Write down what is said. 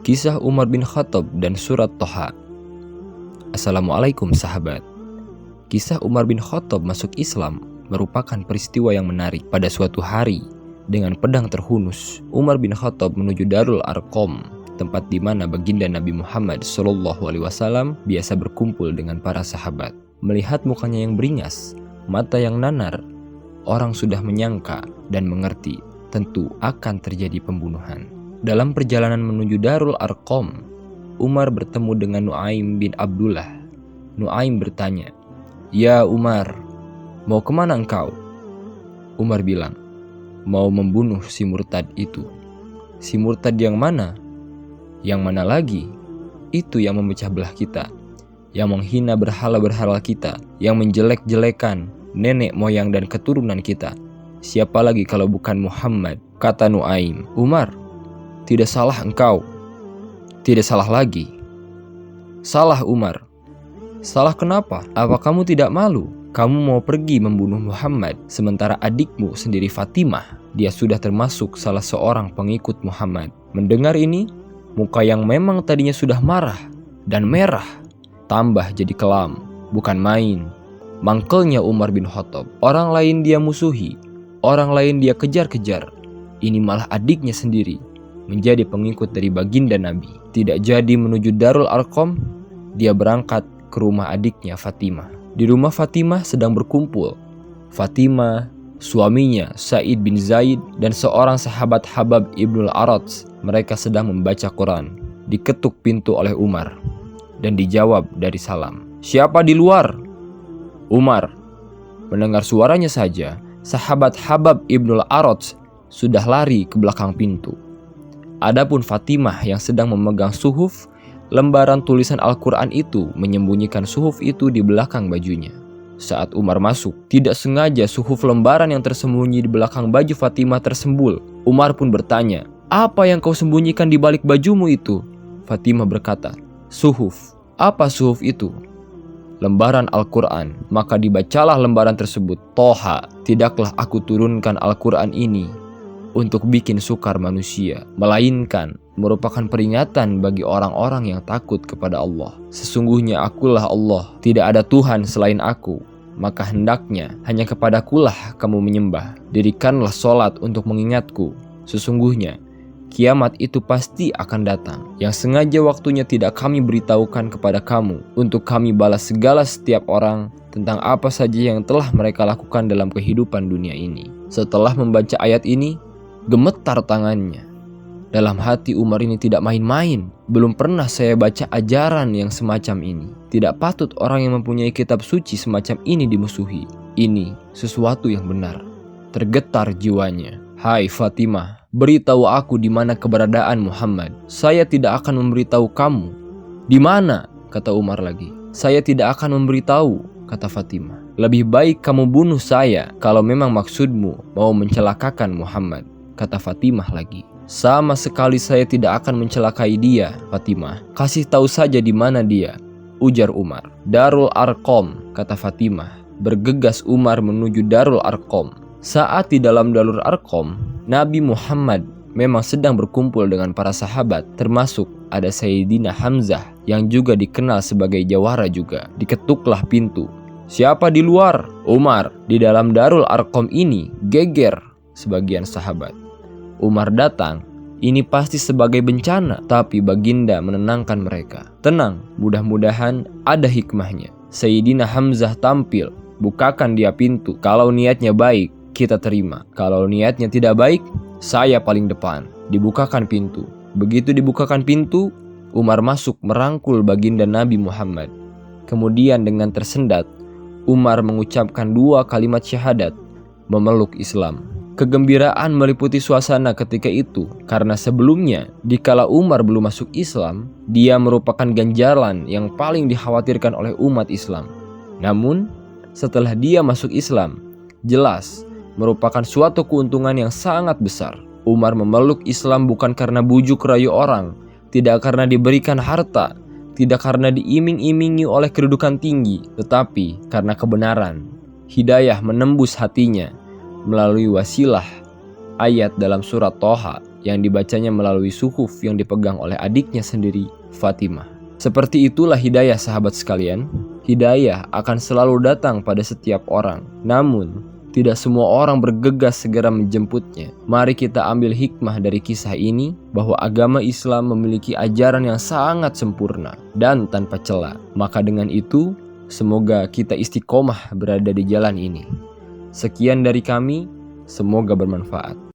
Kisah Umar bin Khattab dan Surat Thaha. Assalamualaikum sahabat. Kisah Umar bin Khattab masuk Islam merupakan peristiwa yang menarik. Pada suatu hari, dengan pedang terhunus, Umar bin Khattab menuju Darul Arqam, tempat di mana baginda Nabi Muhammad SAW biasa berkumpul dengan para sahabat. Melihat mukanya yang beringas, mata yang nanar, orang sudah menyangka dan mengerti tentu akan terjadi pembunuhan. Dalam perjalanan menuju Darul Arqam, Umar bertemu dengan Nu'aim bin Abdullah. Nu'aim bertanya, "Ya Umar, mau kemana engkau?" Umar bilang, "Mau membunuh si murtad itu." "Si murtad yang mana?" "Yang mana lagi? Itu yang memecah belah kita, yang menghina berhala-berhala kita, yang menjelek-jelekan nenek moyang dan keturunan kita. Siapa lagi kalau bukan Muhammad?" Kata Nu'aim. "Umar, tidak salah engkau." "Tidak salah lagi." "Salah Umar." "Salah kenapa? Apa kamu tidak malu? Kamu mau pergi membunuh Muhammad, sementara adikmu sendiri Fatimah, dia sudah termasuk salah seorang pengikut Muhammad." Mendengar ini, muka yang memang tadinya sudah marah dan merah tambah jadi kelam. Bukan main. Mangkelnya Umar bin Khattab. Orang lain dia musuhi, orang lain dia kejar-kejar. Ini malah adiknya sendiri menjadi pengikut dari baginda Nabi. Tidak jadi menuju Darul Arqam, dia berangkat ke rumah adiknya Fatimah. Di rumah Fatimah sedang berkumpul Fatimah, suaminya Sa'id bin Zaid, dan seorang sahabat Habab ibnul Arats. Mereka sedang membaca Quran. Diketuk pintu oleh Umar dan dijawab dari salam, "Siapa di luar?" Umar. Mendengar suaranya saja, sahabat Habab ibnul Arats sudah lari ke belakang pintu. Adapun Fatimah yang sedang memegang suhuf, lembaran tulisan Al-Quran itu, menyembunyikan suhuf itu di belakang bajunya. Saat Umar masuk, tidak sengaja suhuf lembaran yang tersembunyi di belakang baju Fatimah tersembul. Umar pun bertanya, "Apa yang kau sembunyikan di balik bajumu itu?" Fatimah berkata, "Suhuf." "Apa suhuf itu?" "Lembaran Al-Quran." Maka dibacalah lembaran tersebut. "Thaha, tidaklah aku turunkan Al-Quran ini untuk bikin sukar manusia, melainkan merupakan peringatan bagi orang-orang yang takut kepada Allah. Sesungguhnya akulah Allah, tidak ada Tuhan selain aku, maka hendaknya hanya kepadakulah kamu menyembah. Dirikanlah sholat untuk mengingatku. Sesungguhnya kiamat itu pasti akan datang, yang sengaja waktunya tidak kami beritahukan kepada kamu, untuk kami balas segala setiap orang tentang apa saja yang telah mereka lakukan dalam kehidupan dunia ini." Setelah membaca ayat ini, gemetar tangannya. Dalam hati Umar ini tidak main-main. Belum pernah saya baca ajaran yang semacam ini. Tidak patut orang yang mempunyai kitab suci semacam ini dimusuhi. Ini sesuatu yang benar. Tergetar jiwanya. "Hai Fatimah, beritahu aku di mana keberadaan Muhammad. Saya tidak akan memberitahu kamu." "Di mana?" kata Umar lagi. "Saya tidak akan memberitahu," kata Fatimah. "Lebih baik kamu bunuh saya kalau memang maksudmu mau mencelakakan Muhammad," kata Fatimah lagi. "Sama sekali saya tidak akan mencelakai dia, Fatimah. Kasih tahu saja di mana dia," ujar Umar. "Darul Arqam," kata Fatimah. Bergegas Umar menuju Darul Arqam. Saat di dalam Darul Arqam, Nabi Muhammad memang sedang berkumpul dengan para sahabat, termasuk ada Sayyidina Hamzah yang juga dikenal sebagai jawara juga. Diketuklah pintu. "Siapa di luar?" "Umar." Di dalam Darul Arqam ini geger sebagian sahabat. Umar datang, ini pasti sebagai bencana, tapi baginda menenangkan mereka. "Tenang, mudah-mudahan ada hikmahnya." Sayyidina Hamzah tampil. "Bukakan dia pintu. Kalau niatnya baik, kita terima. Kalau niatnya tidak baik, saya paling depan." Dibukakan pintu. Begitu dibukakan pintu, Umar masuk merangkul baginda Nabi Muhammad. Kemudian dengan tersendat, Umar mengucapkan 2 kalimat syahadat, memeluk Islam. Kegembiraan meliputi suasana ketika itu, karena sebelumnya dikala Umar belum masuk Islam, dia merupakan ganjaran yang paling dikhawatirkan oleh umat Islam. Namun setelah dia masuk Islam, jelas merupakan suatu keuntungan yang sangat besar. Umar memeluk Islam bukan karena bujuk rayu orang, tidak karena diberikan harta, tidak karena diiming-imingi oleh kedudukan tinggi, tetapi karena kebenaran. Hidayah menembus hatinya melalui wasilah ayat dalam surat Thaha. yang dibacanya melalui suhuf yang dipegang oleh adiknya sendiri, Fatimah. Seperti itulah hidayah sahabat sekalian. Hidayah akan selalu datang pada setiap orang. Namun, tidak semua orang bergegas segera menjemputnya. Mari kita ambil hikmah dari kisah ini bahwa agama Islam memiliki ajaran yang sangat sempurna dan tanpa celah. Maka dengan itu, semoga kita istiqomah berada di jalan ini. Sekian dari kami, semoga bermanfaat.